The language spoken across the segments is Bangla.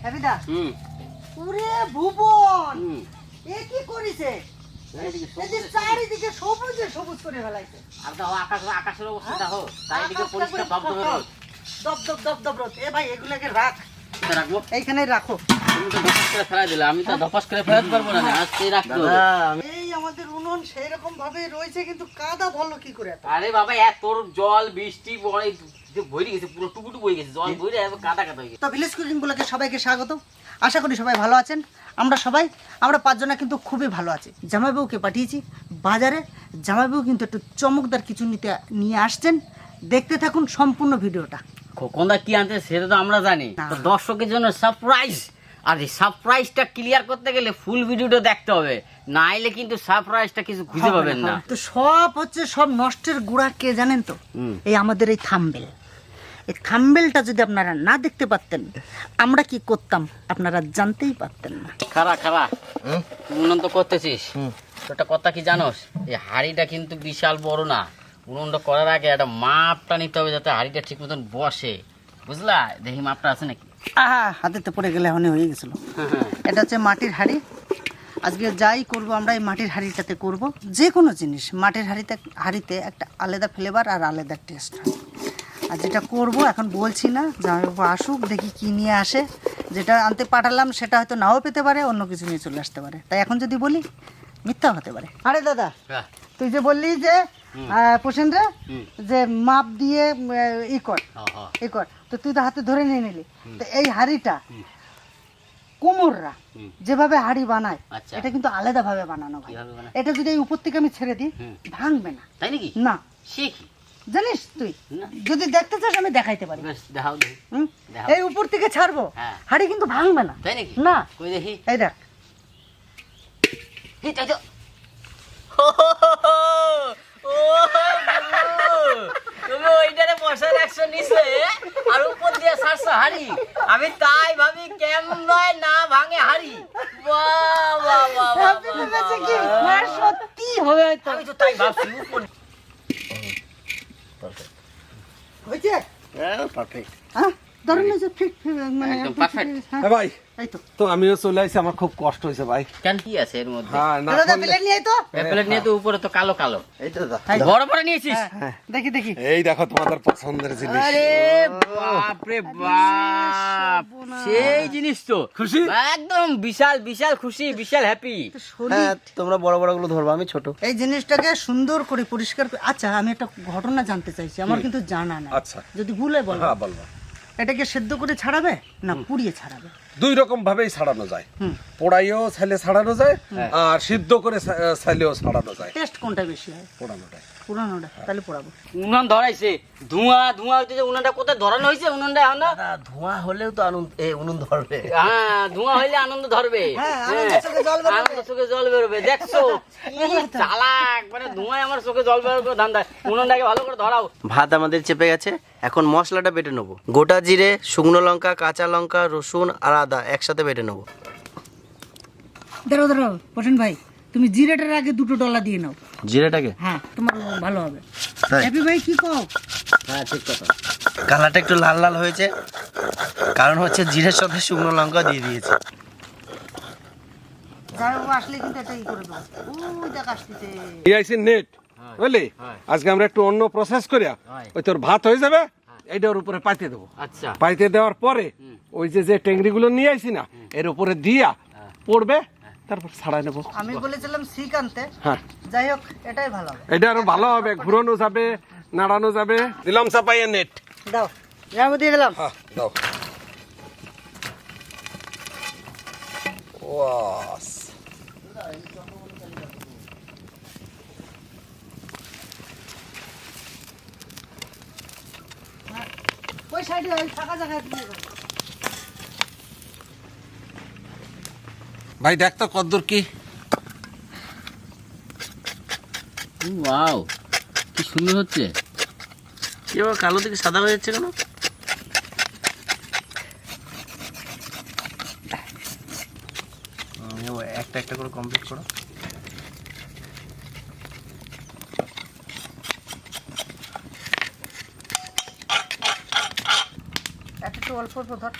হ্যাবিদা পুরে ভুবন এ কি করিছে? চারিদিকে সবুজে সবুজ করে ফেলাইছে। আর দাও আকাশের অবস্থা দেখো, চারিদিকে পরিষ্কার দবদবে রোদ। দব রোদ। এ ভাই এগুলোকে রাখ, রাখবো এইখানেই রাখো। তুমি তো ধপাস করে ফেলাই দিলে, আমি তো ধপাস করে ফেলাতে পারবো না, আজকেই রাখতে হবে। এই আমাদের উনুন সেই রকম ভাবে রয়েছে, কিন্তু কাদা ধরলো কি করে? আরে বাবা এত জল বৃষ্টি বইরে গেছে, পুরো টুকুটু বই গেছে, জল বইরে কাদা কাদা হয়ে গেছে। তো ভিলেজ কুকিং ব্লগে সবাইকে স্বাগত। আশা করি সবাই ভালো আছেন। আমরা পাঁচজনা কিন্তু খুবই ভালো আছি। জামাইবাবুকে পাঠিয়েছি বাজারে। জামাইবাবু কিন্তু একটু চমকদার কিছু নিয়ে আসছেন। দেখতে থাকুন সম্পূর্ণ ভিডিওটা। খোকনদা কি আনতে সেটা তো আমরা জানি, তো দর্শকের জন্য সারপ্রাইজ। আর এই সারপ্রাইজটা ক্লিয়ার করতে গেলে ফুল ভিডিওটা দেখতে হবে, না এলে কিন্তু সারপ্রাইজটা কিছু খুঁজে পাবেন না। তো সব নষ্টের গুড়া কে জানেন তো? এই আমাদের এই থাম্বনেল। এই থাম্বনেলটা যদি আপনারা না দেখতে পারতেন, আমরা কি করতাম আপনারা জানতেই পারতেন না। খারা উনুন তো করতেছিস, তোটা কথা কি জানোস? এই হাড়িটা কিন্তু বিশাল বড় না। উনুনটা করার আগে একটা মাপটা নিতে হবে, যাতে হাড়িটা ঠিক মতন বসে, বুঝলা? দেখি মাপটা আছে নাকি। হাতেতে পড়ে গেলে এখনই হয়ে গেছিল। এটা হচ্ছে মাটির হাড়ি। আজকে যাই করব আমরা এই মাটির হাড়িটাতে করব। যে কোনো জিনিস মাটির হাড়িতে একটা আলাদা ফ্লেভার আর আলাদা টেস্ট হয়। আর যেটা করব এখন বলছি না, জামাইবাবু আসুক, দেখি কি নিয়ে আসে। যেটা আনতে পাঠালাম সেটা হয়তো নাও পেতে পারে, অন্য কিছু নিয়ে চলে আসতে পারে। তাই এখন যদি বলি মিথ্যা হতে পারে। আরে দাদা, তুই যে বললি যে প্রসেনরা যে মাপ দিয়ে ই কর, তো তুই তো হাতে ধরে নিয়ে নিলি। তো এই হাড়িটা কোমররা যেভাবে হাড়ি বানায়, এটা কিন্তু আলাদা ভাবে বানানো হয়। এটা যদি এই উপর থেকে আমি ছেড়ে দিই, ভাঙবে না। তাই নাকি? না, শিখি জানিস তুই যদি দেখতে চাস আমি দেখাইতে পারি। দেখাও দেখি। এই উপর থেকে ছাড়বো, হাড়ি কিন্তু ভাঙবে না। তাই নাকি? না, কই দেখি। এই দেখ। তুমি ওইটারে বসে রাখছো নিচে আর উপর দিয়ে ছাড়ছো হাড়ি। আমি তাই ভাবি কেমন না ভাঙে হাড়ি। বাহ বাহ বাহ বাহ, সত্যি হবে হয়তো। আমি তো তাই ভাবছি উপর। হয়েছে? পারফেক্ট। হ্যাঁ, ধরুন এই যে ঠিক মানে একদম perfect। ভাই এই তো। তো আমিও চলে আসছি, আমার খুব কষ্ট হয়েছে ভাই। কেন কি আছে এর মধ্যে? হ্যাঁ না দাদা প্লেট নিয়ে আয় তো। প্লেট নিয়ে তো উপরে তো কালো কালো। এই তো দাদা। বড় বড় নিয়েছিস? দেখি। এই দেখো তোমাদের পছন্দের জিনিস। আরে বাপ রে বাপ, সেই জিনিস তো। খুশি? একদম বিশাল বিশাল খুশি, বিশাল হ্যাপি। হ্যাঁ তোমরা বড় বড় গুলো ধরবা, আমি ছোট। এই জিনিসটাকে সুন্দর করে পরিষ্কার করে। আচ্ছা, আমি একটা ঘটনা জানতে চাইছি, আমার কিন্তু জানা নাই। আচ্ছা। যদি ভুলে বল। হ্যাঁ বলবো। এটাকে সেদ্ধ করে ছাড়াবে না পুড়িয়ে ছাড়াবে? দুই রকম ভাবেই ছাড়ানো যায়। পোড়াইও ছাইলে ছাড়ানো যায়, আর সিদ্ধ করে ছাইলেও ছাড়ানো যায়। টেস্ট কোনটা বেশি হয়? পোড়ানোটাই। পুরানোটা। তাহলে পোড়াবো। উনান ধরাইছে, ধোঁয়া হইতেছে। উনানটা কোথায় ধরানো হয়েছে? উনানটা এখন না। ধোঁয়া হলেও তো উনুন ধরবে। হ্যাঁ, ধোঁয়া হইলে আনন্দ ধরবে। হ্যাঁ, আনন্দের চোখে জল বেরোবে। আনন্দের চোখে জল বেরোবে। দেখছো কি চালাক, মানে ধোঁয়ায় আমার চোখে জল বেরোবে ধান্দা। উনানটাকে ভালো করে ধরাও। ভাত আমাদের চেপে গেছে, এখন মশলাটা বেটে নেবো। গোটা জিরে, শুকনো লঙ্কা, কাঁচা লঙ্কা, রসুন আর আদা একসাথে বেটে নেবো। দাঁড়াও প্রসেন ভাই, তুমি জিরেটার আগে $2 দিয়ে নাও। জিরেটাকে? হ্যাঁ, তোমার ভালো হবে। তাই? হ্যাপি ভাই কি কও? হ্যাঁ ঠিক কথা। কালারটা একটু লাল লাল হয়েছে, কারণ হচ্ছে জিরের সাথে শুকনো লঙ্কা দিয়ে দিয়েছে। যাও আসলে কিন্তু এটাই করে দাও। ওই দেখ আসতেছে। এই আইছি নেট, বুঝলি? আজকে আমরা একটু অন্য প্রসেস করিয়া, ওই তোর ভাত হয়ে যাবে, এইটার উপরে পাইতে দেবো। আচ্ছা, পাইতে দেওয়ার পরে ওই যে টেংরি গুলো নিয়ে আইছি না, এর উপরে দিয়া পড়বে, তারপর ছাড়াই নেবো। আমি বলেছিলাম শিক আনতে। হ্যাঁ, যাই হোক, এটাই ভালো হবে। এটা আরো ভালো হবে, ঘুরানো যাবে, নাড়ানো যাবে। দিলাম চাপাইয়া নেট। দাও, যাবো দিয়ে দিলাম। হ্যাঁ দাও। ওয়াস ওই সাইডে ওই ফাঁকা জায়গায় দিয়ে দাও। ভাই দেখ তো কদ্দুর কি। ওয়াও, কি সুন্দর হচ্ছে। কি আবার কালো দিকে সাদা হয়ে যাচ্ছে কেন? একটা একটা করে কমপ্লিট করো। একটু অল্প অল্প ধর।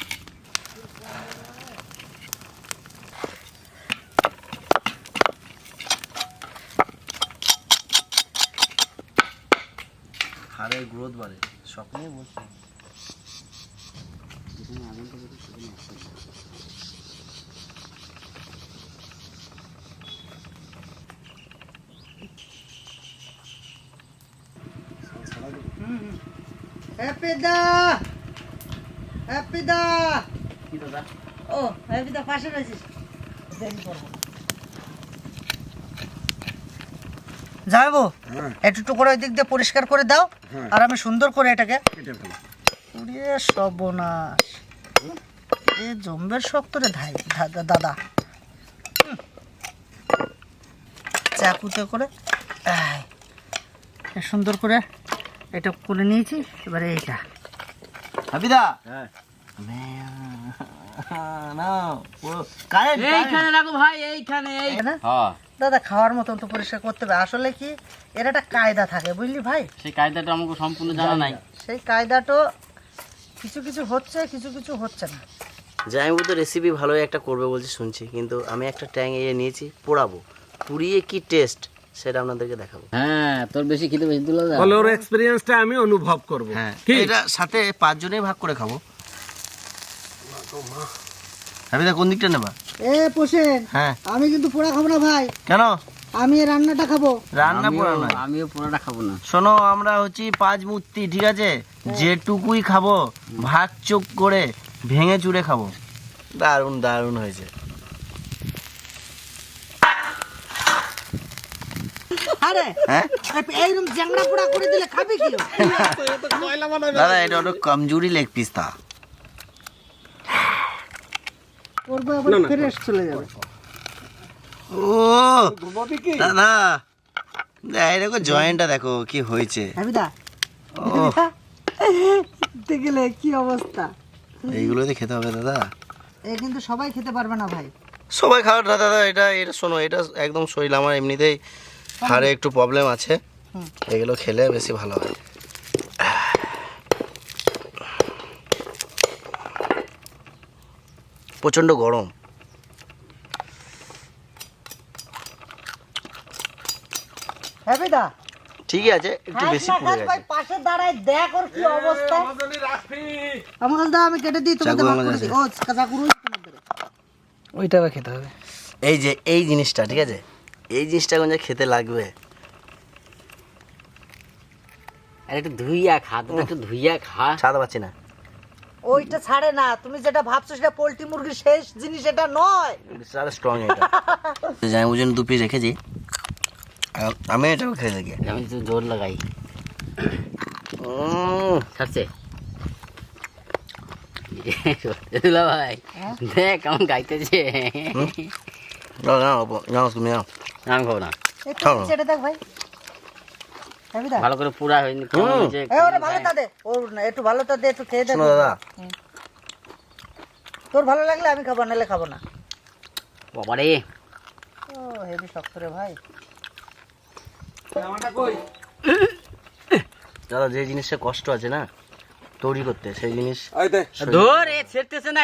হাড়ের গ্রোথ বাড়ে, স্বপ্নেই বলছি। হ্যাপিদা, হ্যাপিদা, কি দাদা? ও হ্যাপিদা পাশে রয়েছিস, দেরি করবো না। যাবো একটু করে ওই দিক দিয়ে পরিষ্কার করে দাও, আর আমি সুন্দর করে এটাকে উড়িয়ে সর্বনাশ। এ জম্বের শক্ত রে ধাই দাদা, চাকুতে করে সুন্দর করে এটা করে নিয়েছি। এবারে এইটা হাবিদা, হ্যাঁ কারেন্ট এইখানে রাখো ভাই, এইখানে এই না? হ্যাঁ, দাদা খাওয়ার মতন তো পরিষ্কার করতে হবে। আসলে কি এর একটা কায়দা থাকে বুঝলি ভাই, সেই কায়দাটা আমাকে সম্পূর্ণ জানা নাই। সেই কায়দাটা কিছু কিছু হচ্ছে, কিছু কিছু হচ্ছে না। জামাইবাবু তো রেসিপি ভালোই একটা করবে বলছি শুনছি, কিন্তু আমি একটা ট্যাং এ নিয়েছি, পোড়াবো। পুড়িয়ে কি টেস্ট সেটা আপনাদেরকে দেখাবো। হ্যাঁ, তোর বেশি খেতে বেশি তুলে দাও। বলে ওর এক্সপেরিয়েন্সটা আমি অনুভব করব। হ্যাঁ, কি এটা সাথে 5 জনেই ভাগ করে খাবো। হাবিদা কোন দিকটা নেবা? এ পোষেন, হ্যাঁ, আমি কিন্তু পোড়া খাবো না ভাই, কেন? আমি এই রান্নাটা খাবো। রান্না পোড়া নয়, আমিও পোড়াটা খাবো না। শোনো, আমরা হচ্ছি 5 মূর্তি, ঠিক আছে? যেটুকুই খাবো ভাগ চোখ করে ভেঙে চুড়ে খাবো। দারুণ দারুণ হয়েছে। আরে হ্যাঁ এইরকম জ্যাংড়া পোড়া করে দিলে খাবে কি? দাদা, এটা হলো কমজোরি লেগ পিস। তা করবো আবার ফ্রেশ চলে যাবে। ও দাদা, এই দেখো জয়েন্টটা দেখো কি হয়েছে। হাবিদা, ও দেখতে গেলে কি অবস্থা। এইগুলোতে খেতে হবে দাদা। এ কিন্তু সবাই খেতে পারবে না ভাই। সবাই খাওয়ার না দাদা, এটা এটা শোনো, এটা একদম শরীর আমার এমনিতেই হাড়ে একটু প্রবলেম আছে, এগুলো খেলে বেশি ভালো হয়। প্রচন্ড গরম। হাবিদা, ঠিকই আছে, একটু বেশি পুড়ে গেছে। পাশে দাঁড়ায় দেখ ওর কি অবস্থা। আমার কাছে দাও, আমি কেটে দিই, তোমাদের চাকু ভাগ আমার করে কাছে। দিই। ও চাকু রয়েছে তোমাদের, ওইটা আবার খেতে হবে। এই যে এই জিনিসটা, ঠিক আছে, এই জিনিসটা কোন খেতে লাগবে। আরে একটু ধুইয়া খা, তো একটু ধুইয়া খা। ছাড়তে পারছি না। ওইটা ছাড়ে না, তুমি যেটা ভাবছো সেটা পোল্ট্রি মুরগির শেষ জিনিস, এটা নয়। স্ট্রং এটা। যাই বুঝুন 2 পিস রেখেছি, আমি এটাও খেয়ে দেখি। আমি তো জোর লাগাই। ছাড়ছে দুলা ভাই, দেখ কেমন গাইতেছে। তুমি নাও। আমি খাবো না, একটু ছেড়ে দেখ ভাই। হাবিদা, ভালো করে পুরা হয়নি। কেমন হয়েছে? এ ওরে ভালো তা দে, ওর না একটু ভালো তা দে, একটু খেয়ে দেখ। শোনো দাদা, তোর ভালো লাগলে আমি খাবো, নাহলে খাবো না। বাবারে, ও হেভি শক্ত রে ভাই। দাদা যে জিনিসটা কষ্ট আছে না তৈরি করতে, সেই জিনিস ধর এ ছেড়তেছে না,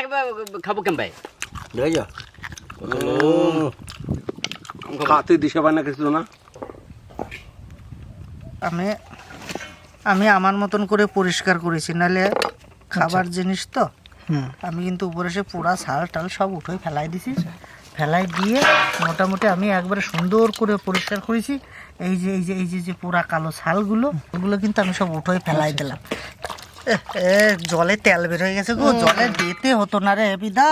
খাবো কেন ভাই? দেখেছো খাতে দিশে বানা কিছু না। আমি আমার মতন করে পরিষ্কার করেছি, নাহলে খাবার জিনিস তো। আমি কিন্তু উপরে সে পুরা ছাল টাল সব উঠে ফেলাই দিছি, ফেলাই দিয়ে মোটামুটি আমি একবারে সুন্দর করে পরিষ্কার করেছি। এই যে এই যে এই যে যে পুরা কালো ছালগুলো, ওগুলো কিন্তু আমি সব উঠে ফেলাই দিলাম। জলে তেল বের হয়ে গেছে গো, জলে দিতে হতো না রে বিদা।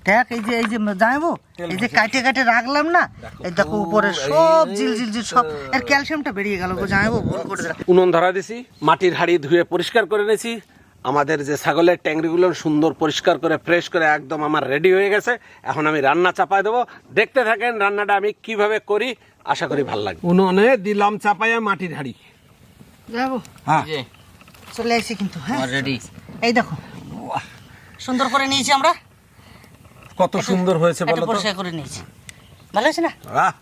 দেখ এই যে যাইবো, এই যে কাটে কাটে রাখলাম না, এই দেখো উপরে সব জিল জিল জিল সব এর ক্যালসিয়ামটা বেরিয়ে গেল গো। যাইবো ভুল করে দিলাম। উনুন ধরা দিছি, মাটির হাঁড়ি ধুয়ে পরিষ্কার করে নিয়েছি। আমাদের যে ছাগলের ট্যাংরিগুলো সুন্দর পরিষ্কার করে ফ্রেশ করে একদম আমার রেডি হয়ে গেছে। এখন আমি রান্না চাপায় দেবো, দেখতে থাকেন রান্নাটা আমি কিভাবে করি, আশা করি ভালো লাগবে। উনুনে দিলাম চাপাইয়া মাটির হাঁড়ি। যাবো, হ্যাঁ যে চলে এসেছি কিন্তু। হ্যাঁ অলরেডি এই দেখো সুন্দর করে নিয়েছি আমরা, কত সুন্দর হয়েছে একটু বলো তো। পরিষ্কার করে নিয়েছি। ভালো আছে না? আহ,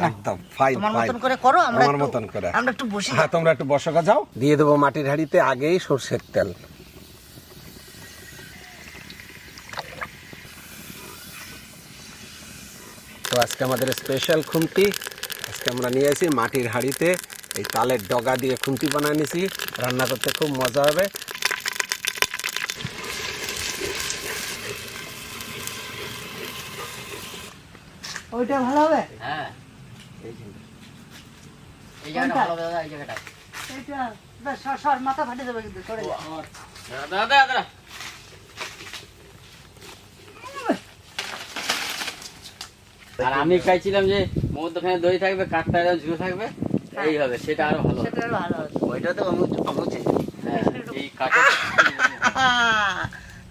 একদম ফাইন তোমার ফাইন। মতন করে করো, আমরা আমার একটু- মতন করে। আমরা একটু বসি। হ্যাঁ, তোমরা একটু বসকা যাও। দিয়ে দেবো মাটির হাঁড়িতে আগেই সরষের তেল। তো আজকে আমাদের স্পেশাল খুন্তি, আজকে আমরা নিয়ে আসি মাটির হাঁড়িতে এই তালের ডগা দিয়ে খুন্তি বানায় নিছি, রান্না করতে খুব মজা হবে। ওইটা ভালো হবে। হ্যাঁ এই জায়গাটা ভালো হবে দাদা, এই জায়গাটা। এইটা বেশ, সর মাথা ফাটে যাবে কিন্তু, সরে যা। দাদা দাদা দাদা আর আমি চাইছিলাম যে মধ্যখানে দই থাকবে, কাঠটা ঝুলে থাকবে, এই হবে, সেটা আরো ভালো হবে। সেটা আরো ভালো হবে। ওইটা তো আমি চেয়েছি। হ্যাঁ, এই কাঠের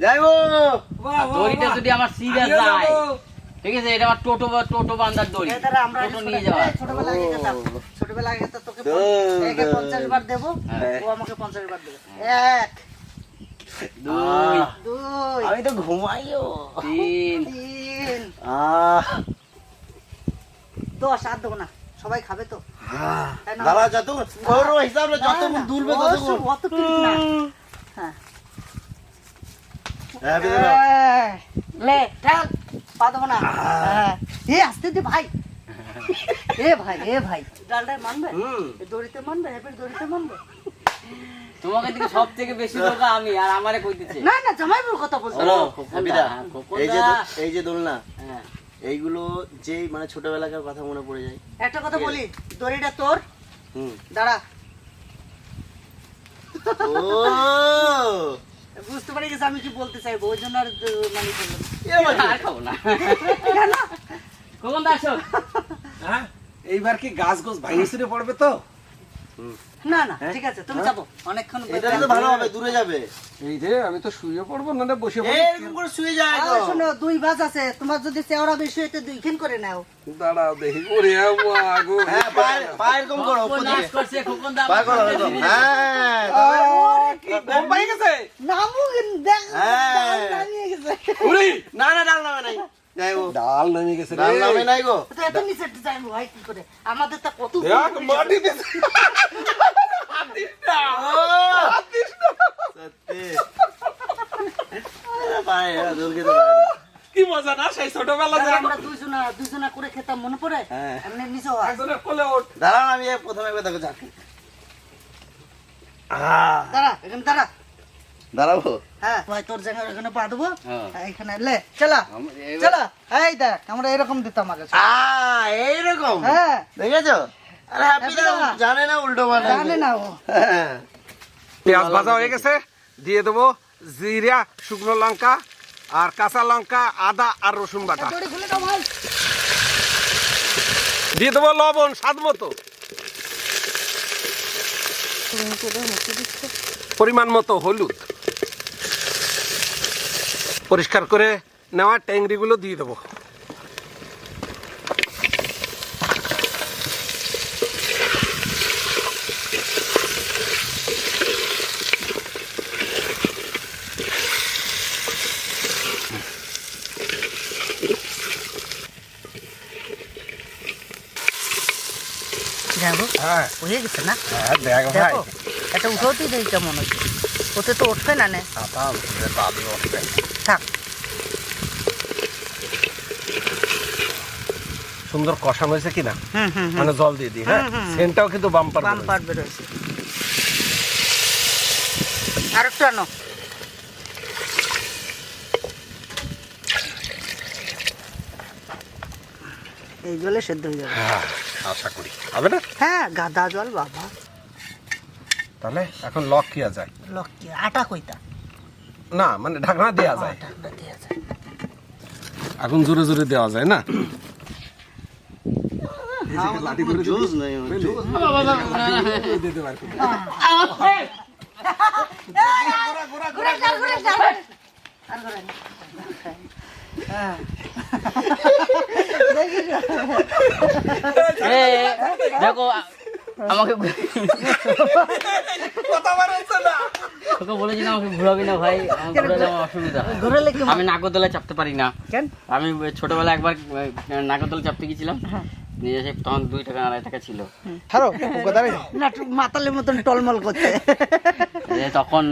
যাইবো আর দড়িটা যদি আমার সিরিয়াস যায়, ঠিক আছে, এটা আমার টোটো বান্ধার দড়ি, এই দাঁড়া, আমরা টোটো নিয়ে যাওয়া। ছোটবেলায় আগে খেতাম। ছোটবেলায় আগে খেতাম, তোকে দুই। একে 50 বার দেবো, হ্যাঁ। ও আমাকে 50 বার দেবে। 1 দুই 2 আমি তো ঘুমাইও। 3 3 আহ 10 আর দেবো না, সবাই খাবে তো। তাই না? দাদা যত বড় হিসাবে যতক্ষণ দুলবে ততক্ষণ। অতটুকু না। হ্যাঁ হ্যাঁ দাদা লে ঠাল পা দেবো না। এ আসতে দে ভাই, এ ভাই ডালটায় মানবে, এ দড়িতে মানবে, হ্যাপির দড়িতে মানবে। তোমাকে দিকে সব থেকে বেশি বোকা আমি, আর আমারে কইতেছে না না, জামাইবুর কথা বলছো। শোনো, খোকনদা, হাবিদা, হ্যাঁ, খোকনদা। এই যে দোলনা, হ্যাঁ এইগুলো যেই মানে ছোটবেলাকার কথা মনে পড়ে যায়। একটা কথা বলি, দড়িটা তোর, হুম দাঁড়া। ও বুঝতে পারি গেছে আমি কি বলতে চাইবো, ওই জন্য আর মানে বললাম। আর খাবো না। কেন? খোকনদা আসো। হ্যাঁ, এইবার কি গাছ গোছ ভাঙি ছিঁড়ে পড়বে তো? না না ঠিক আছে, তুমি যাবো অনেকক্ষণ। এটা তো ভালো হবে, দূরে যাবে। এই রে, আমি তো শুয়ে পড়বো না বসে এরকম করে শুয়ে যায় তো। শোনো, 2 ভাজ আছে, তোমার যদি চেওড়া বেশি হইতে 2খান করে নাও। দাঁড়াও দেখি। ওরে গো, হ্যাঁ পায়ের কম করো উপর নাচ দিকে। করছে খোকনদা। পায়ে করো এরকম। হ্যাঁ কি গম পাই গেছে? নামু দেখ, হ্যাঁ। ডাল নামিয়ে গেছে। ওরে না না ডাল নামে নাই। যাইবো ডাল নামে গেছে রে। ডাল নামে নাই গো। তো এত নিচে ডিজাইন হয় কি করে? আমাদের তা কত দেখ মাটি দিছে। সত্যি পায়ে দুলকে তো পারে না। কি মজা না সেই ছোটবেলা যে আমরা দুইজনা করে খেতাম, মনে পড়ে? হ্যাঁ। এমনি নিচে হয়। একজনের কোলে ওঠ। দাঁড়ান আমি প্রথমে একবার দেখো যাক। দাঁড়া, এখানে দাঁড়া। দাঁড়াবো। হ্যাঁ ভাই, তোর জায়গায় এখানে পা দেবো, হ্যাঁ। এখানে লে চলা চলা। এই দেখ, আমরা এরকম দিতাম আগে। এইরকম হ্যাঁ, দেখেছো? আরে হ্যাপি হ্যাপি দা। জানে না উল্টো বানাবে। জানে না ও। হ্যাঁ। পেঁয়াজ ভাজা হয়ে গেছে, দিয়ে দেবো জিরা, শুকনো লঙ্কা আর কাঁচা লঙ্কা, আদা আর রসুন বাটা। দড়ি খুলে দাও ভাই। দিয়ে দেবো লবণ স্বাদ মতো, পরিমাণ মতো হলুদ, পরিষ্কার করে নেওয়া ট্যাংরিগুলো দিয়ে দেবো। যাবো, হ্যাঁ হয়ে গেছে না? হ্যাঁ দেখ ভাই, দেখো, এটা উঠোতেই দেই কেমন হচ্ছে। ওতে তো উঠবে না নে। থাক। সুন্দর কষানো হয়েছে কিনা, হুম হুম মানে জল দিয়ে দিই। হ্যাঁ, সেন্টটাও কিন্তু বাম্পার বাম্পার বেরোচ্ছে। আর একটু আনো। এই জলে সেদ্ধ হয়ে যাবে। হ্যাঁ, আশা করি হবে না। হ্যাঁ, গাদা জল বাবা। তাহলে এখন লক কিয়া যায় লক্ষ্মী আটা কইতা। না, মানে ঢাকনা দেওয়া যায়, ঢাকনা দেয়া যায়। এখন জোরে জোরে দেওয়া যায় না। জুস নাই জুস। দিতে পারি। ঘুরে যাও, ঘুরে যাও। আর ঘুরে না। হ্যাঁ। দেখিস? এ, দেখো আমাকে তোকে বলেছি না আমাকে ঘুরাবি না ভাই, আমার ঘুরালে আমার অসুবিধা হয়। ঘুরালে কি আমি নাগরদোলায় চাপতে পারি না। কেন? আমি ছোটবেলায় একবার নাগরদোলা চাপতে গেছিলাম, নিয়ে এসে তখন 2 টাকা 2.5 টাকা ছিল। না, মাতালের মতন টলমল করছে। তখন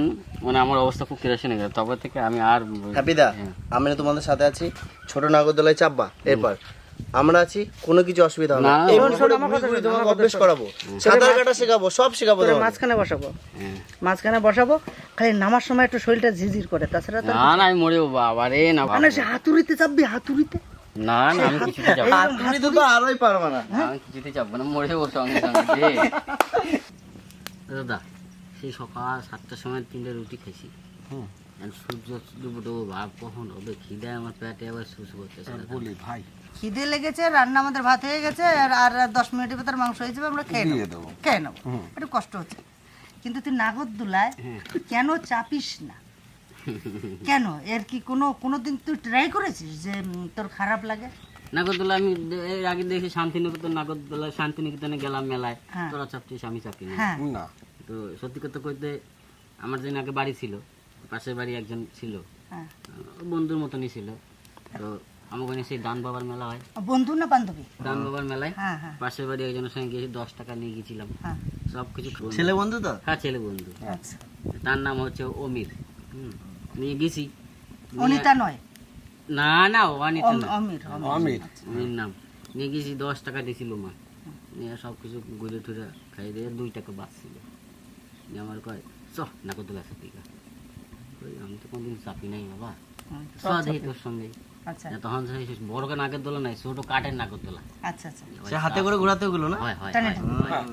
মানে আমার অবস্থা খুব কেরাসিন হয়ে গেল, তবে থেকে আমি আর হ্যাপি দা, আমি তোমাদের সাথে আছি। ছোট নাগরদোলায় চাপবা, এরপর আমরা আছি, কোনো কিছু অসুবিধা হবে না। না, এই শোন, পুকুরে শোন, আমার ঘুরে কথা ঘুরে শোন, তোমাকে আমার অভ্যেস কথা করাবো, সাঁতার কাটা শেখাবো, সব শেখাবো তোরে তোমাকে। মাঝখানে বসাবো, হ্যাঁ। মাঝখানে বসাবো, খালি নামার সময় একটু শরীরটা ঝিঝির করে, তাছাড়া তো না না আমি মরে যাবো বাবা রে না মানে সে হাতুড়িতে চাপবি, হাতুড়িতে। না না আমি কিছুতে যাবো না। হাতুড়ি তো আরোই পারবা না। আমি কিছুতে যাবো না, মরে যাবো সঙ্গে সঙ্গে রে। দাদা সেই সকাল 7টার সময় 3টে রুটি খাইছি। আর সূর্য ডুবো ডুবো ভাব কখন হবে, খিদে আমার পেটে আবার শুশু করতেছে। বলি ভাই খিদে লেগেছে, রান্না আমাদের ভাত হয়ে গেছে, আর 10 মিনিটের ভিতর মাংস হয়ে যাবে, আমরা খেয়ে দিয়ে নেবো, দেবো। খেয়ে নেবো। একটু কষ্ট হচ্ছে, কিন্তু তুই নাগরদোলায় তুই কেন চাপিস না? কেন? এর কি কোনোদিন তুই ট্রাই করেছিস যে তোর খারাপ লাগে? নাগরদোলা আমি এর আগে দেখি শান্তিনিকেতন, নাগরদোলা শান্তিনিকেতনে গেলাম মেলায়, হ্যাঁ। তোরা চাপছিস আমি চাপি না। হ্যাঁ, না তো সত্যি কথা কইতে আমার যেন আগে বাড়ি ছিল, পাশের বাড়ি একজন ছিল, হ্যাঁ। বন্ধুর মতনই ছিল। তো আমার ওখানে সেই ডান বাবার মেলা হয়, বন্ধু না বান্ধবী? ডান বাবার মেলায় হ্যাঁ, হ্যাঁ, পাশের বাড়ি একজনের সঙ্গে গিয়ে 10 টাকা নিয়ে গেছিলাম, হ্যাঁ। সব কিছু ছেলে বন্ধু তো? হ্যাঁ ছেলে বন্ধু, আচ্ছা, তার নাম হচ্ছে অমির। নিয়ে গেছি। অনিতা নয়, না না ও অনিতা না, অমির, অমির অমির নাম। নিয়ে গেছি, 10 টাকা দিয়েছিল মা, নিয়ে সব কিছু ঘুরে টুরে খাই দিয়ে 2 টাকা বাঁচছিল। নিয়ে আমার কয় চ নাগরদোলা চাপি গা। কই আমি তো কোনদিন চাপি নাই বাবা, চ দেখি তোর সঙ্গে। আচ্ছা, তখন সেই বড় নাগরদোলা নাই, ছোট কাঠের নাগরদোলা। আচ্ছা, আচ্ছা, সে হাতে করে ঘোরাতে ওগুলো না? হয় হয় টানে হয়।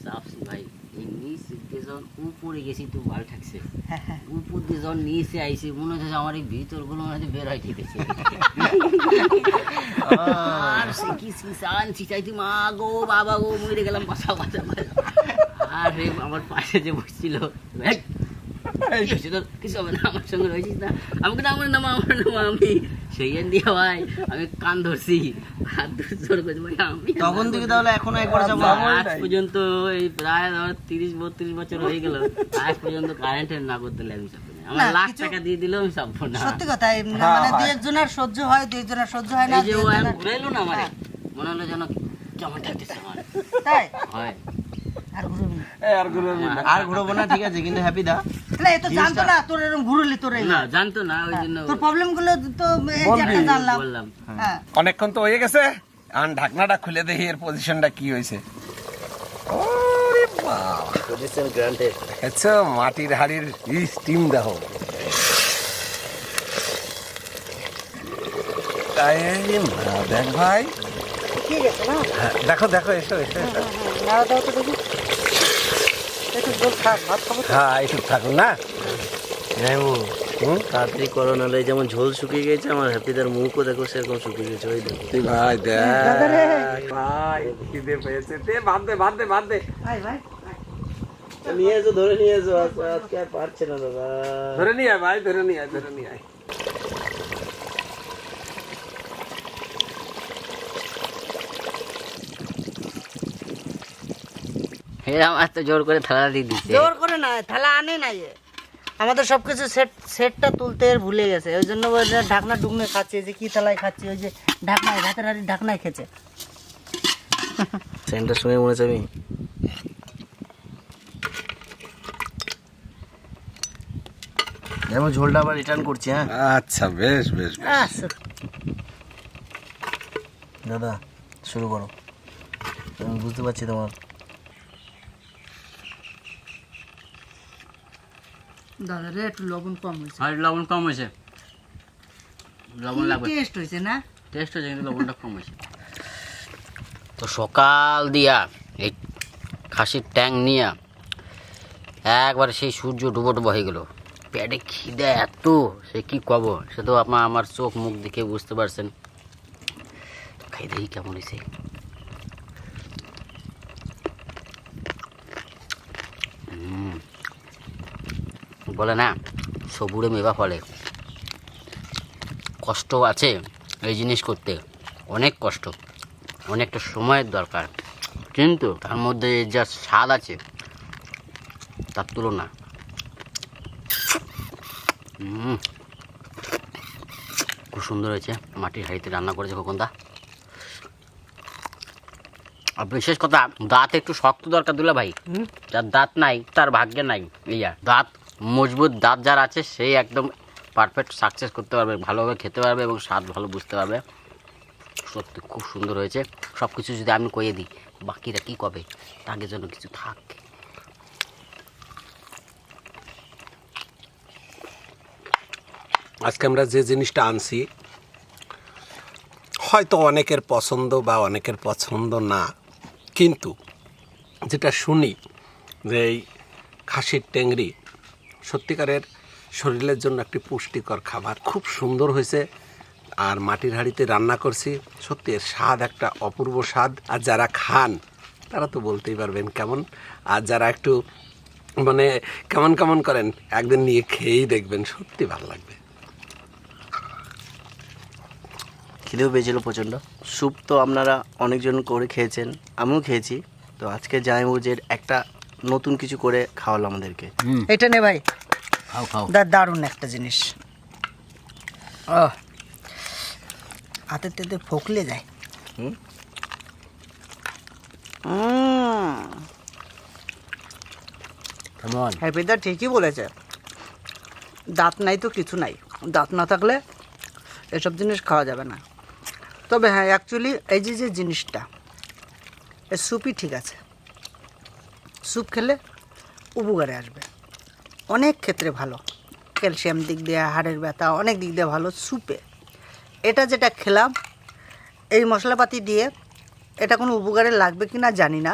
চাপছি ভাই, এই নিচে যখন উপরে গেছি তো ভালো থাকছে, হ্যাঁ, হ্যাঁ। উপর দিয়ে যখন নিচে আইছি মনে হচ্ছে যে আমার এই ভিতর গুলো মনে হচ্ছে বের হয় ঠিকেছে। আর সে কি সিসান চিচাইতি মা গো বাবা গো মরে গেলাম বাসা বাসা। আর রে আমার পাশে যে বসছিল, "এই, কি হয়েছে তোর? কিছু হবে না, আমার সঙ্গে রয়েছিস না?" আমাকে না আমার নাম আমি সেই দিয়ে ভাই আমি কান ধরছি, হাত ধরে জোর করে ভাই আমি। তখন থেকে তাহলে এখনো একবার যাবো? আজ পর্যন্ত এই প্রায় 30-32 বছর হয়ে গেল, আজ পর্যন্ত কারেন্টের নাগরদোলা আমি চাপি না। আমার না, লাখ কিছু- টাকা দিয়ে দিলেও আমি চাপবো না। সত্যি কথা, মানে দুই একজনের সহ্য হয়, দুই একজনের সহ্য হয় না, এই যে দুই ও একজনের- ঘুরে এলো না আমারে, মনে হলো যেন কেমন থাকতেছে আমার। তাই হয় আর ঘুরবি না। আর গুলো আর ঘুরবো না, ঠিক আছে, কিন্তু হ্যাপি দা না, এ তো জানতো না তোর এরকম ঘুরলি, তোর এই না জানতো না, ওই জন্য তোর প্রবলেম গুলো তো এই যে একটা জানলাম। বললাম। হ্যাঁ, অনেকক্ষণ তো হয়ে গেছে, আর ঢাকনাটা খুলে দেখি এর পজিশনটা কি হয়েছে। ওরে বাবা, পজিশন গ্রান্টেড। দেখেছো মাটির হাড়ির স্টিম দেখো। তাই দেখ ভাই, ঠিক আছে না? হ্যাঁ, দেখো দেখো, এসো এসো এসো। নাড়া দাও তো দেখি, একটু জল থাক, ভাত খাবো তো। হ্যাঁ একটু থাকুন না। হুম? তাড়াতাড়ি করো, নাহলে এই যেমন ঝোল শুকিয়ে গেছে, আমার হ্যাপিদার মুখও দেখো সেরকম শুকিয়ে গেছে, ওই দেখো। ভাই দাদা রে। দেখ ভাই, খিদে পেয়েছে, দে বাদ দে বাদ দে বাদ দে। ভাই ভাই, নিয়ে এসো, ধরে নিয়ে এসো, আজকে আর পারছে না দাদা। ধরে নিয়ে আয় ভাই, ধরে নিয়ে আয়, ধরে নিয়ে আয়। এরকম এত জোর করে থালা দিয়ে দিচ্ছে। জোর করে না, থালা আনে না এ। আমাদের সবকিছু সেটটা তুলতে এর ভুলে গেছে, ওই জন্য ওই যে ঢাকনা ডুবনে খাচ্ছে, যে কি থালায় খাচ্ছে, ওই যে ঢাকনায়, ভাতের হাড়ির ঢাকনায় খেছে। সেন্টার শুনে মনে হচ্ছে আমি যেমন ঝোলটা আবার রিটার্ন করছি। হ্যাঁ আচ্ছা বেশ বেশ বেশ। আচ্ছা, দাদা শুরু করো, আমি বুঝতে পারছি তোমার। দাদা রে একটু লবণ কম হয়েছে, আর লবণ কম হয়েছে, লবণ লাগবে, টেস্ট হয়েছে না? টেস্ট হয়েছে কিন্তু লবণটা কম হয়েছে। তো সকাল দিয়া এই খাসির ট্যাং নিয়ে একবার সেই সূর্য ডুবো ডুবো হয়ে গেল, পেটে খিদে এত সে কি কব, সে তো আমার চোখ মুখ দেখে বুঝতে পারছেন। খাই দেখি কেমন হয়েছে। বলে না সবুরে মেবা ফলে, কষ্ট আছে এই জিনিস করতে, অনেক কষ্ট, অনেকটা সময়ের দরকার, কিন্তু তার মধ্যে যা স্বাদ আছে তার তুলনা। খুব সুন্দর হয়েছে, মাটির হাঁড়িতে রান্না করেছে খোকনদা। আর বিশেষ কথা, দাঁত একটু শক্ত দরকার দিলে ভাই, যার দাঁত নাই তার ভাগ্যে নাই। ইয়া দাঁত মজবুত, দাঁত যার আছে সেই একদম পারফেক্ট সাকসেস করতে পারবে, ভালোভাবে খেতে পারবে এবং স্বাদ ভালো বুঝতে পারবে। সত্যি খুব সুন্দর হয়েছে। সব কিছু যদি আমি কয়ে দিই বাকিরা কি কবে, তাকে জন্য কিছু থাক। আজকে আমরা যে জিনিসটা আনছি হয়তো অনেকের পছন্দ বা অনেকের পছন্দ না, কিন্তু যেটা শুনি যে এই খাসির ট্যাংরি সত্যিকারের শরীরের জন্য একটি পুষ্টিকর খাবার, খুব সুন্দর হয়েছে। আর মাটির হাঁড়িতে রান্না করছি, সত্যি এর স্বাদ একটা অপূর্ব স্বাদ। আর যারা খান তারা তো বলতেই পারবেন কেমন, আর যারা একটু মানে কেমন কেমন করেন একদিন নিয়ে খেয়েই দেখবেন, সত্যি ভালো লাগবে। খিদেও পেয়েছিল প্রচণ্ড। স্যুপ তো আপনারা অনেকজন করে খেয়েছেন, আমিও খেয়েছি। তো আজকে জামাইবাবুজের একটা নতুন কিছু করে খাওয়ালো আমাদেরকে। এটা নে ভাই, খাও খাও। দারুণ একটা জিনিস। হাতের তেতে ফোকলে যায়। কেমন? হ্যাপিদা ঠিকই বলেছে, দাঁত নাই তো কিছু নাই, দাঁত না থাকলে এসব জিনিস খাওয়া যাবে না। তবে হ্যাঁ, অ্যাকচুয়ালি এই যে জিনিসটা, এই স্যুপই ঠিক আছে। স্যুপ খেলে উপকারে আসবে, অনেক ক্ষেত্রে ভালো, ক্যালসিয়াম দিক দিয়ে, হাড়ের ব্যথা, অনেক দিক দিয়ে ভালো স্যুপে। এটা যেটা খেলাম এই মশলাপাতি দিয়ে, এটা কোনো উপকারে লাগবে কি না জানি না,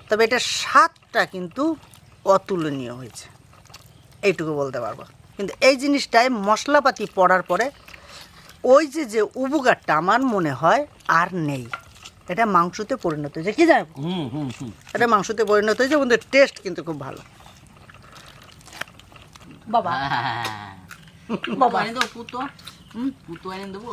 তবে এটা স্বাদটা কিন্তু অতুলনীয় হয়েছে, এইটুকু বলতে পারবো। কিন্তু এই জিনিসটায় মশলাপাতি পড়ার পরে ওই যে উপকারটা আমার মনে হয় আর নেই। এটা মাংসতে পরিণত হয়েছে, কি জানো, এটা মাংসতে পরিণত হয়েছে, কিন্তু টেস্ট কিন্তু খুব ভালো। বাবা বাবা এনে দেবো পুতো, পুতো এনে দেবো।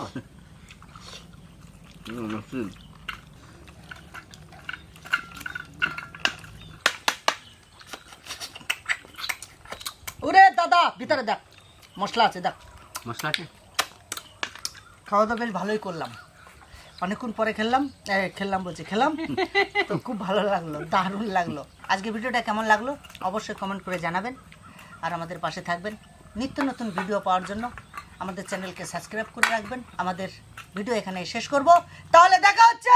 ওরে দাদা, ভিতরে দেখ মশলা আছে, দেখ মশলা আছে। খাওয়া দাওয়া বেশ ভালোই করলাম, অনেকক্ষণ পরে খেলাম তো খুব ভালো লাগলো, দারুণ লাগলো। আজকে ভিডিওটা কেমন লাগলো অবশ্যই কমেন্ট করে জানাবেন, আর আমাদের পাশে থাকবেন নিত্য নতুন ভিডিও পাওয়ার জন্য। আমাদের চ্যানেলকে সাবস্ক্রাইব করে রাখবেন। আমাদের ভিডিও এখানে শেষ করব, তাহলে দেখা হচ্ছে।